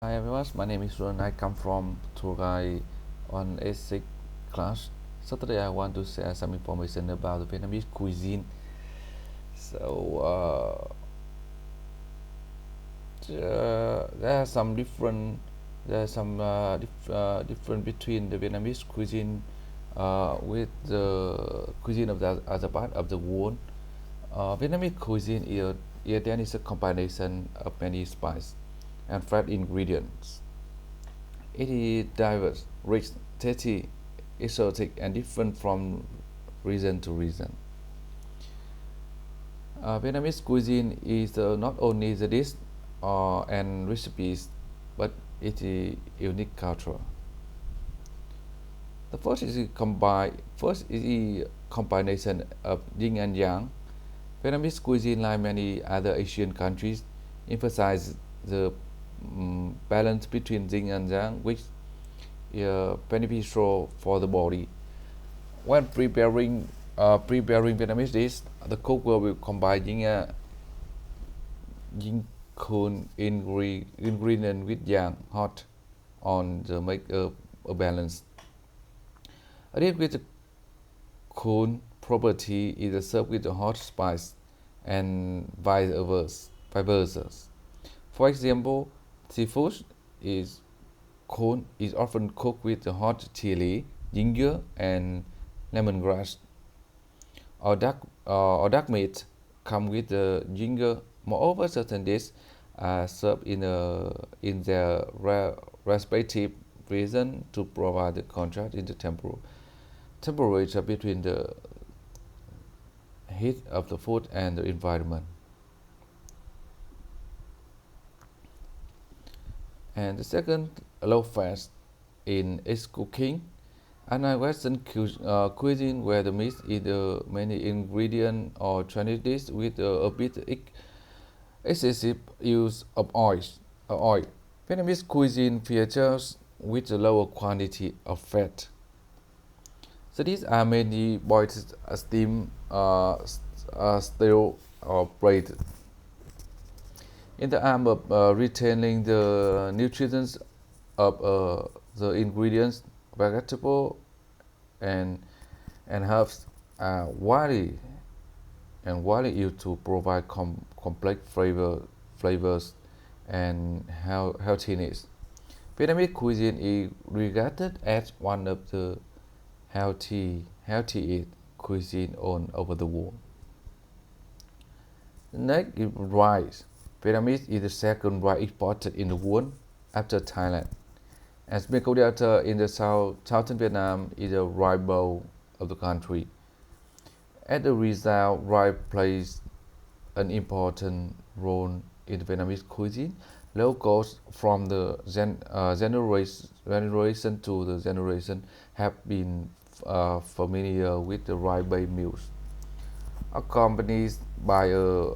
Hi everyone, my name is Ron. I come from tour guide on A6 class. So today I want to share some information about the Vietnamese cuisine. So there are some different between the Vietnamese cuisine with the cuisine of the other part of the world. Vietnamese cuisine is a combination of many spices and fresh ingredients. It is diverse, rich, tasty, exotic, and different from region to region. Vietnamese cuisine is not only the dish and recipes, but it is unique culture. The first is a combination of yin and yang. Vietnamese cuisine, like many other Asian countries, emphasizes the balance between yin and yang, which is beneficial for the body. When preparing Vietnamese dish, the cook will combine yin cool ingredient with yang hot on the make a balance. A dish with a cool property is served with a hot spice and vice versa. For example, seafood is is often cooked with a hot chili, ginger, and lemongrass. Or duck meat come with the ginger. Moreover, certain dishes are served in their respective region to provide the contrast in the temperature between the heat of the food and the environment. And the second, low fat in its cooking. Unlike Western cuisine, where the meat is many ingredient or Chinese dish with a bit excessive use of oil. Vietnamese cuisine features with a lower quantity of fat. So these are mainly boiled, steamed, stewed, or braided. In the aim of retaining the nutrients of the ingredients, vegetable and herbs are widely used to provide complex flavors and healthiness. Vietnamese cuisine is regarded as one of the healthiest cuisine all over the world. Next is rice. Vietnamese is the second rice exported in the world after Thailand. As Mekong Delta in the southern Vietnam is a rice bowl of the country. As a result, rice plays an important role in the Vietnamese cuisine. Locals from the generation to the generation have been familiar with the rice-based meals, accompanied by a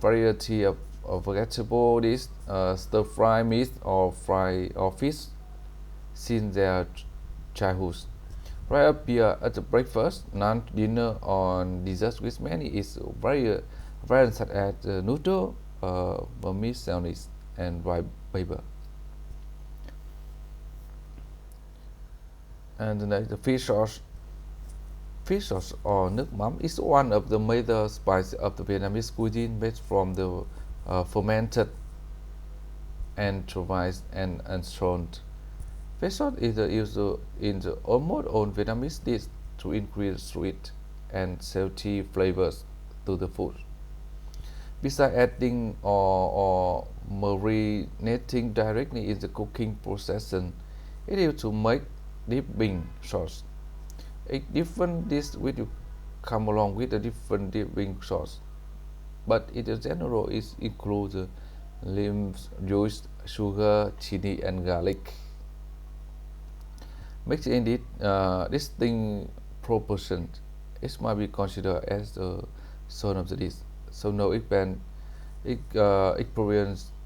variety of vegetable dishes, stir-fry meat or fish since their childhood. Right appear at the breakfast, lunch, dinner, or dessert with many is variants such as noodle, vermicelli, and rice paper. And the next, the fish sauce. Fish sauce or nước mắm is one of the major spices of the Vietnamese cuisine made from the fermented anchovies and salt. Fish sauce is used in the almost all Vietnamese dishes to increase sweet and salty flavors to the food. Besides adding or marinating directly in the cooking process, it is used to make dipping sauce. A different dish will come along with a different dipping sauce, but in general it includes lime juice, sugar, chili, and garlic. Mixed in distinct proportions, it might be considered as the son of the dish. So no experience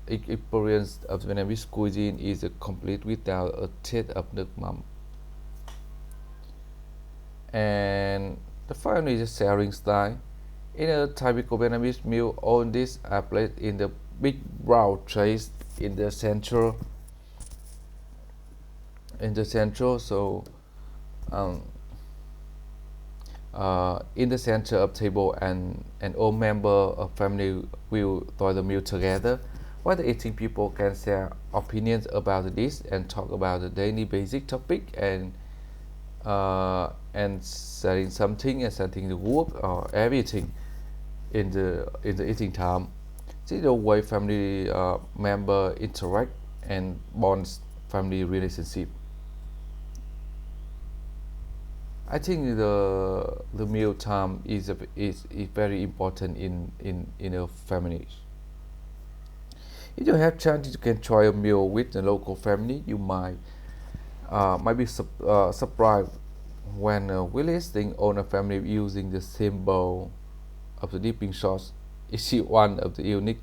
of Vietnamese cuisine is complete without a taste of nước mắm. And the final is a sharing style. In a typical Vietnamese meal, all dishes are placed in the big brown trays in the center in the central. So um, in the center of table, and all member of family will enjoy the meal together. While the eating, people can share opinions about the dish and talk about the daily basic topic, and setting something and setting the work or everything in the eating time. See the way family member interact and bonds family relationship. I think the meal time is very important in a family. If you have chance you can try a meal with the local family, you might be surprised when realizing on a family using the same bowl of the dipping sauce. Is one of the unique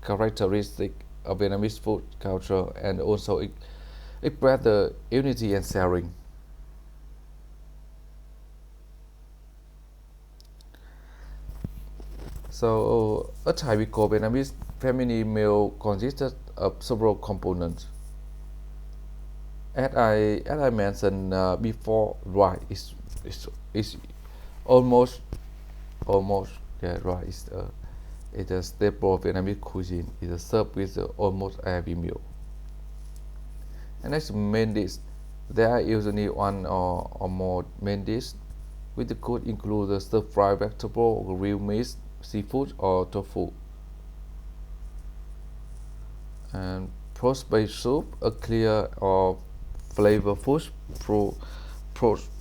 characteristic of Vietnamese food culture, and also it express the unity and sharing. So a typical Vietnamese family meal consists of several components. As I mentioned before, rice is almost almost yeah, rice is a staple of Vietnamese cuisine. It is served with almost every meal. And as main dish, there are usually one or more main dish, which could include the stir-fried vegetable, grilled meat, seafood, or tofu. And post-based soup, a clear or flavorful pro,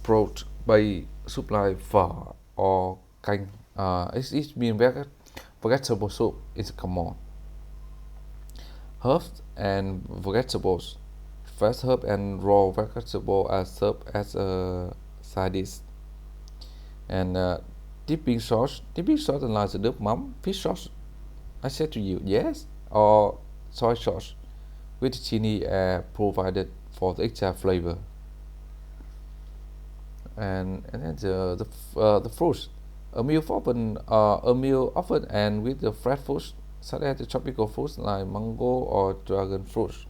brought by soup like phở or canh. It means vegetable soup is common. Herbs and vegetables. Fresh herb and raw vegetable are served as a side dish. And dipping sauce like the nước mắm, fish sauce. I said to you, yes, or soy sauce with chili provided for the extra flavor. And then the fruits. A meal often and with the fresh fruits such as the tropical fruits like mango or dragon fruits.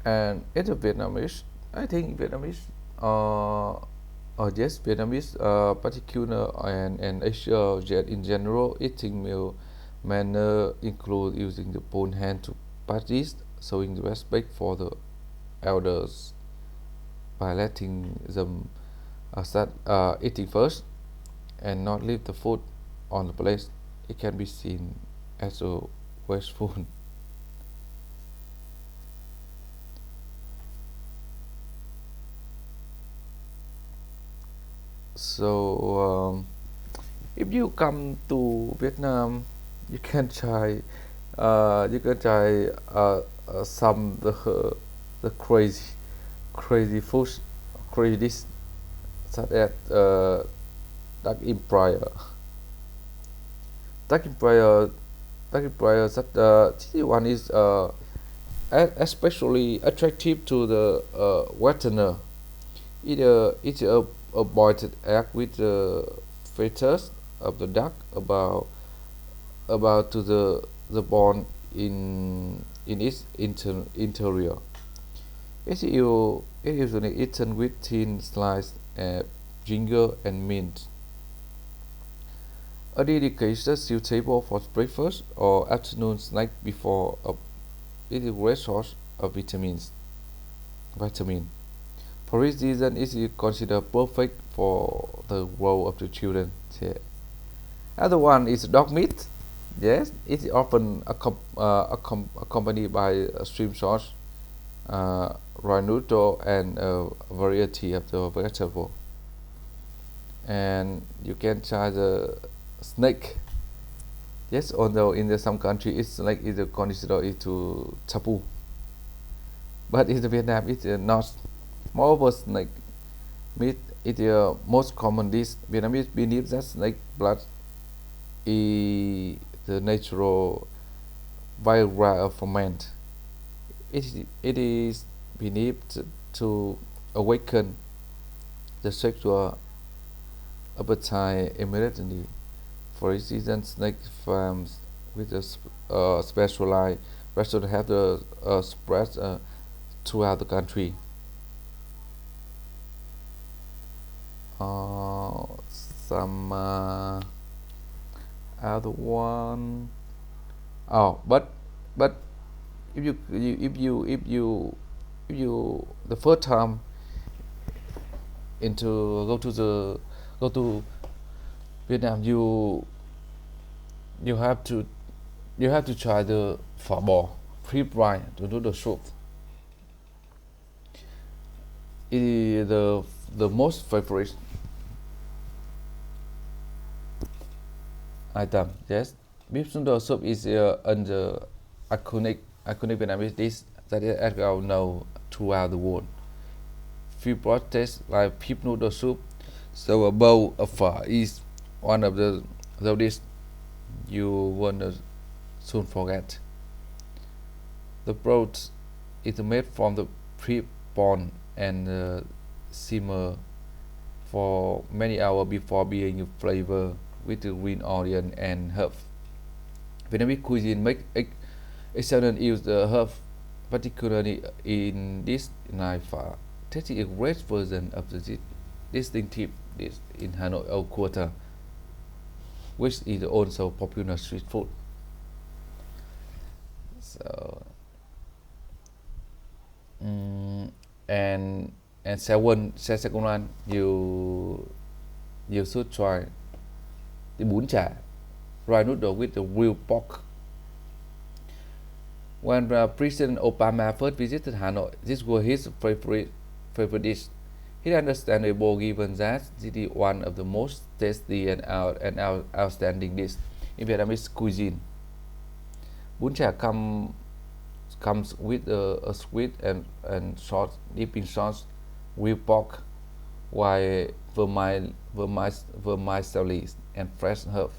And in the Vietnamese, I think Vietnamese, yes, Vietnamese, particular and Asia in general, eating meal manner include using the both hand to parties, showing the respect for the elders by letting them start eating first and not leave the food on the plate. It can be seen as a wasteful. So if you come to Vietnam, you can try some the crazy foods, crazy dish such as duck empire. Duck empire, duck empire. Such this one is especially attractive to the Westerner. It's a boiled egg with the fetus of the duck about to the bone in its interior. It is usually eaten with thin sliced ginger and mint. A dedicated suitable for breakfast or afternoon snack before it is great source of vitamin. For this reason, it is considered perfect for the growth of the children. Yeah. Other one is dog meat. Yes, it is often accompanied by a shrimp sauce, ranuto, and a variety of the vegetable. And you can try the snake. Yes, although in some country it's like it's considered it to taboo, but in Vietnam it's not. Moreover, snake meat is the most common dish. Vietnamese believe that snake blood is the natural Viagra of ferment. It is believed to awaken the sexual appetite immediately. For this reason, snake farms with a specialized restaurant have the spread throughout the country. Some other one. Oh, but if you the first time into go to Vietnam, you have to try the phở bò pre fry to do the soup. It is the most favorite item. Yes, beef noodle soup is under iconic Vietnamese dish that is well known throughout the world. Few broad tastes like beef noodle soup, so a bowl of phở is one of the dish you won't soon forget. The broth is made from the pre-bone and simmer for many hours before being flavored with the green onion and herb. Vietnamese cuisine make excellent use of herb, particularly in this knife. Tasting a great version of the distinctive dish in Hanoi Old Quarter, which is also popular street food. So, mm, and second one, you should try the bún chả, fried noodle with the real pork. When President Obama first visited Hanoi, this was his favorite dish. He understandable given that it is one of the most tasty and outstanding dishes in Vietnamese cuisine. Bún chả comes with a sweet and salt dipping sauce, real pork, while vermicelli and fresh herbs.